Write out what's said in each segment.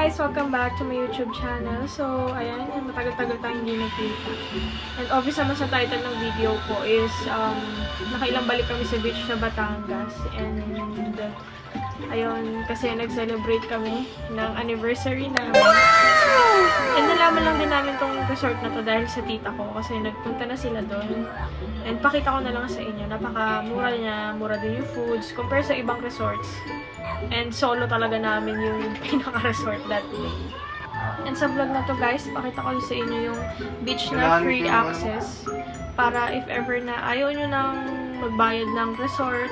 guys! Welcome back to my YouTube channel. So, ayan, matagal-tagal tayong hindi nagkita. And obvious naman sa title ng video ko is, nakailang balik kami sa beach sa Batangas. And, ayun, kasi nag-celebrate kami ng anniversary namin. And nalaman lang din namin tong resort na to dahil sa tita ko kasi nagpunta na sila doon. And pakita ko na lang sa inyo, napaka-mura niya, mura din yung foods compare sa ibang resorts. And solo talaga namin yung pinaka-resort that day. And sa vlog na to guys, pakita ko sa inyo yung beach na free access. Para if ever na ayaw nyo nang magbayad ng resort,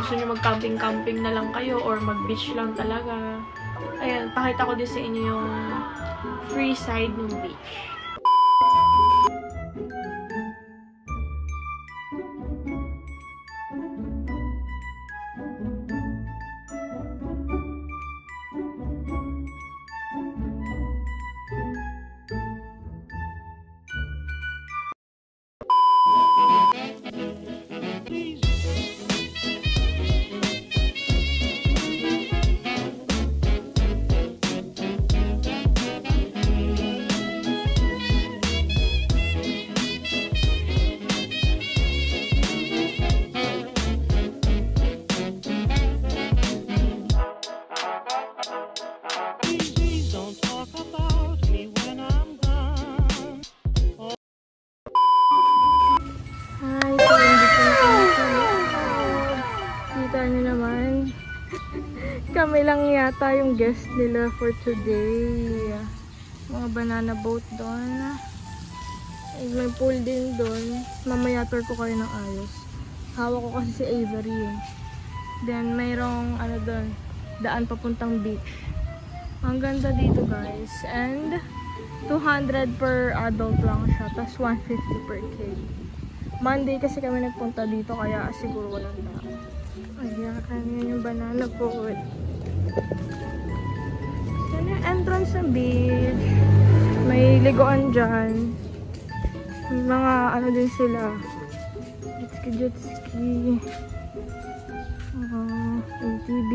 gusto nyo mag-camping-camping na lang kayo or mag-beach lang talaga. Ayan, pakita ko din sa inyo yung free side ng beach. Kami lang yata yung guest nila for today. Mga banana boat doon. May pool din doon. Mamaya tour ko kayo ng ayos. Hawak ko kasi si Avery. Then mayroong ano doon, daan papuntang beach. Ang ganda dito guys. And 200 per adult lang siya. Tapos 150 per kid. Monday kasi kami nagpunta dito kaya siguro walang tao. Ayan, kanina yung banana boat. Yan yung entrance ng beach. May liguan dyan. May mga ano din sila. Jetski. ATV.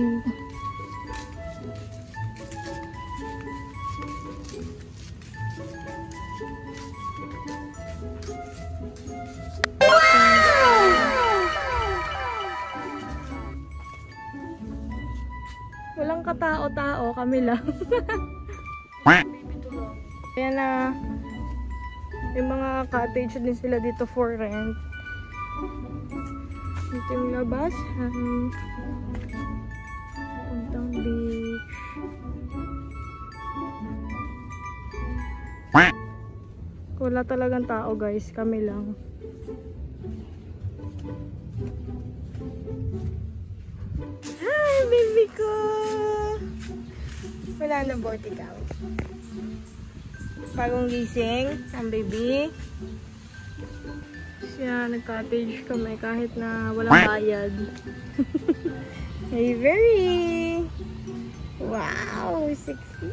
Walang katao-tao, kami lang. Ayan na. Yung mga cottage din sila dito for rent. Dito yung labas. Puntang beach. Wala talagang tao guys, kami lang. Hi, baby ko! Wala na boat ikaw. Bagong gising ang baby. Siya, nag-cottage kami kahit na walang bayad. Hey, very! Wow! Sexy!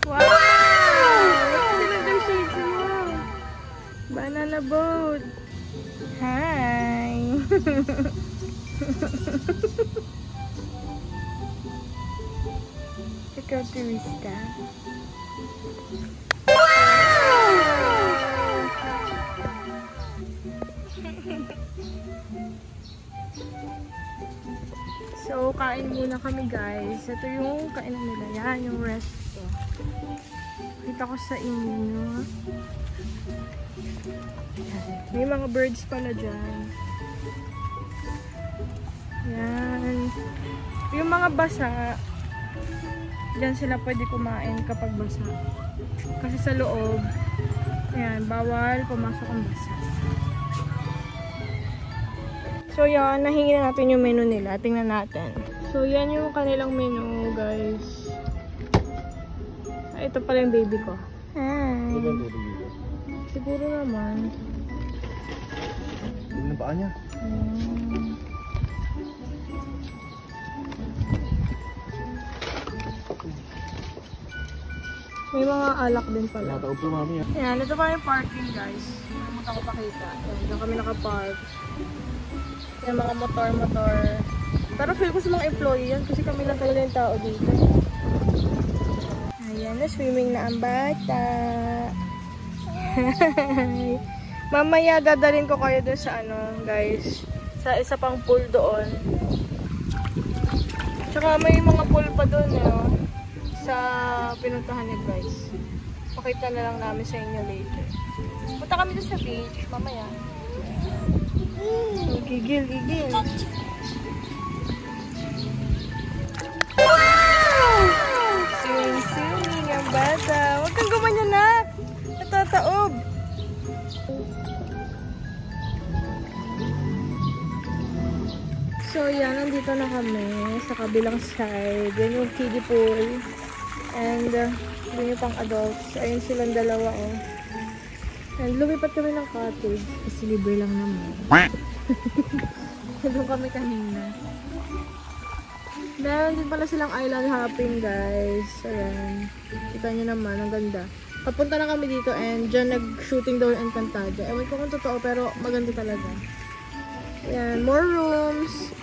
Wow! Look at the shades mo! Banana boat! Hi! Ikaw, turista. So, kain muna kami guys. Ito yung kainan nila. Yan, yung resto. Kita ko sa inyo. May mga birds pala dyan. Yan. Yung mga basa, dyan sila pwede kumain kapag basa. Kasi sa loob, ayan, bawal pumasok ang basa. So yan, nahingi na natin yung menu nila. Tingnan natin. So yan yung kanilang menu, guys. Ito pala yung baby ko. Hi. Siguro naman. Ano ba niya? May mga alak din pala. Natawag po mami. Ayan, ito pa yung parking guys. Nakalimutan ko pakita. Ayan, dyan kami nakapark. Yung mga motor-motor. Pero feel ko sa mga employee yan kasi kami lang talaga yung tao dito. Ayan, na-swimming na ang bata. Mamaya dadalhin ko kayo doon sa ano, guys. Sa isa pang pool doon. Tsaka may mga pool pa doon, sa pinuntahan ni Bryce. Pakita na lang namin sa inyo later. Punta kami doon sa beach, mamaya. Gigil. Swimming ang bata. Huwag kang gumanyan, nak. Natataob. So, yan. Nandito na kami sa kabilang side. Yan yung kiddie pool. And, yun yung pang adults. Ayun silang dalawa, And, lumipat kami ng cottage. Kasi libre lang naman. Doon kami kanina. Meron din pala silang island hopping, guys. Ayan. Kita nyo naman, ang ganda. Papunta na kami dito and dyan nag-shooting daw yung Encantada. Ewan ko kung totoo, pero maganda talaga. Ayan, more rooms.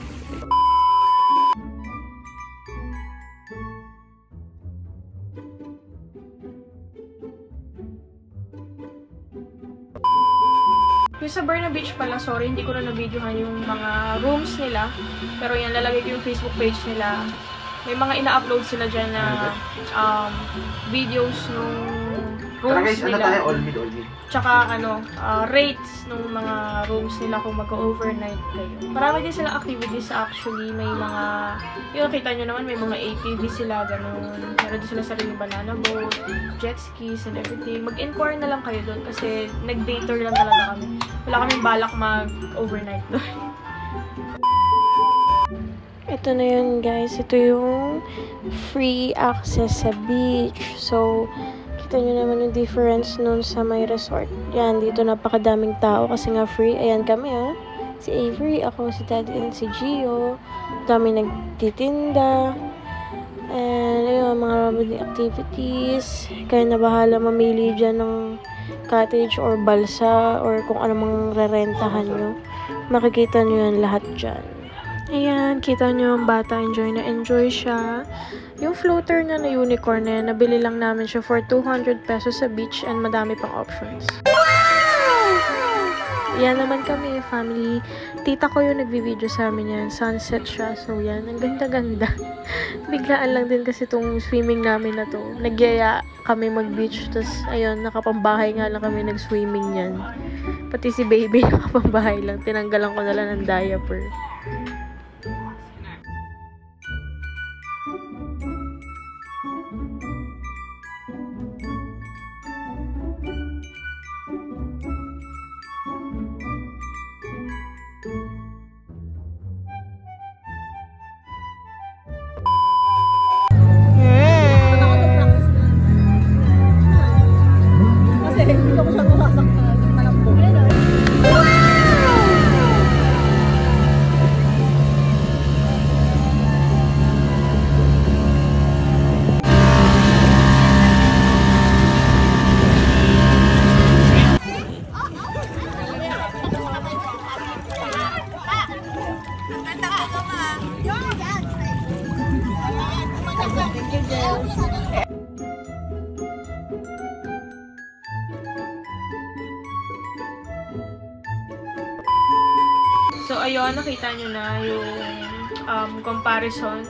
Yung sa Berna Beach pala, sorry, hindi ko na na-videohan yung mga rooms nila. Pero yan, lalagay ko yung Facebook page nila. May mga ina-upload sila dyan na videos nung rooms nila. All mid. Tsaka rates nung mga rooms nila kung mag-overnight kayo. Marami din silang activities actually. May mga, yung kita nyo naman, may mga ATV sila, ganun. Meron din sila sariling banana boat, jet skis, and everything. Mag-inquire na lang kayo doon kasi nag-day tour lang talaga kami. Wala kaming balak mag-overnight doon. Ito na yun, guys. Ito yung free access sa beach. So, kita nyo naman yung difference nun sa may resort. Yan, dito napakadaming tao kasi nga free. Ayan kami, Si Avery, ako, si Daddy, and si Gio. Dami nagtitinda. And, ayun, mga rabid activities. Kaya na bahala mamili dyan ng cottage or balsa or kung ano mang rerentahan nyo. Makikita nyo yan lahat dyan. Ayan, kita nyo ang bata, enjoy na enjoy siya. Yung floater na unicorn na yan, nabili lang namin siya for 200 pesos sa beach and madami pang options. Yan naman kami, family. Tita ko yung nagbi-video sa amin yan. Sunset siya. So yan, ang ganda-ganda. Biglaan lang din kasi itong swimming namin na to. Nagyaya kami mag-beach. Tapos, ayun, nakapambahay nga lang kami nag-swimming yan. Pati si baby nakapambahay lang. Tinanggalan ko na lang ng diaper. So, ayun, nakita nyo na yung comparison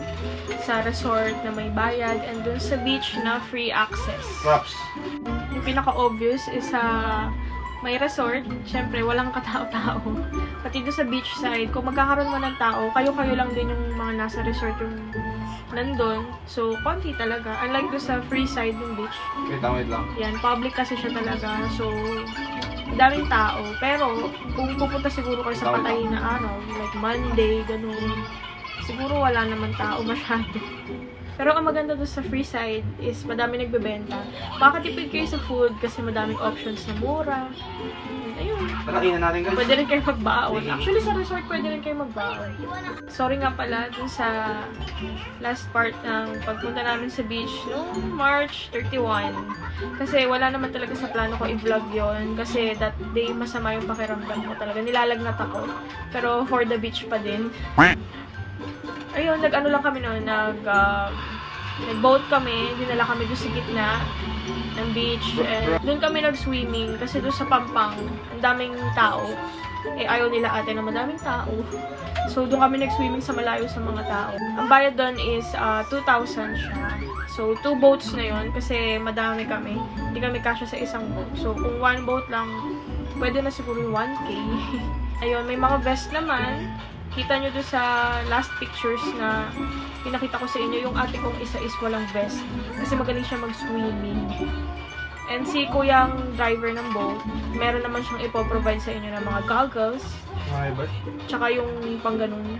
sa resort na may bayad and dun sa beach na free access. Props. Yung pinaka-obvious is sa may resort, syempre, walang katao-tao. Pati doon sa beach side, kung magkakaroon mo ng tao, kayo-kayo lang din yung mga nasa resort yung nandun. So, konti talaga. Unlike doon sa free side ng beach. Wait lang. Yan, public kasi siya talaga. So, daming tao. Pero, kung pupunta siguro kayo sa patay na araw, like Monday, ganun, siguro wala naman tao masyado. Pero ang maganda doon sa free side is madami nagbebenta. Makakatipid kayo sa food kasi madaming options na mura. Ayun. Patakinan natin guys. Pwede rin kayo magbaon. Actually, sa resort pwede rin kayo magbaon. Sorry nga pala dun sa last part ng pagpunta namin sa beach noong March 31. Kasi wala naman talaga sa plano ko i-vlog yon. Kasi that day masama yung pakiramdam ko talaga. Nilalagnat ako. Pero for the beach pa din. ayun, nag-ano lang kami noon, nag-boat kami, dinala kami doon sa gitna ng beach, and doon kami nag-swimming, kasi doon sa Pampang, ang daming tao. Eh, ayaw nila ate na madaming tao. So, doon kami nag-swimming sa malayo sa mga tao. Ang bayad doon is 2,000 siya. So, 2 boats na yun, kasi madami kami. Hindi kami kasya sa isang boat. So, kung 1 boat lang, pwede na siguro 1K. Ayun, may mga vest naman. Kita nyo doon sa last pictures na pinakita ko sa inyo, yung ate kong isa is walang vest. Kasi magaling siya mag-swimming. And si kuyang driver ng boat, meron naman siyang ipoprovide sa inyo ng mga goggles. Tsaka yung pang ganun.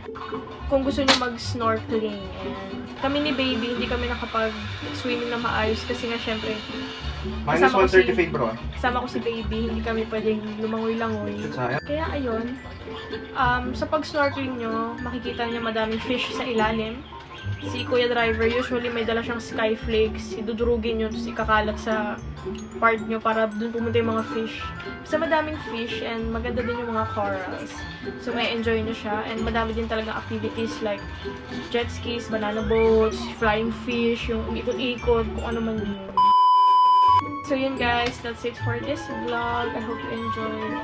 Kung gusto niyo mag-snorkeling. And kami ni baby, hindi kami nakapag-swimming na maayos kasi nga syempre, minus 135 bro. Kasama ko si baby, hindi kami pwedeng lumangoy-langoy. Kaya ayun, sa pag-snorkeling nyo, makikita nyo madaming fish sa ilalim. Si kuya driver, usually may dala siyang sky flakes. Idudurugin nyo, tapos ikakalat sa part nyo para dun pumunta yung mga fish. Basta madaming fish and maganda din yung mga corals. So may enjoy nyo siya. And madami din talagang activities like jet skis, banana boats, flying fish, yung ikot-ikot, kung ano man yun. So yun guys, that's it for this vlog. I hope you enjoyed.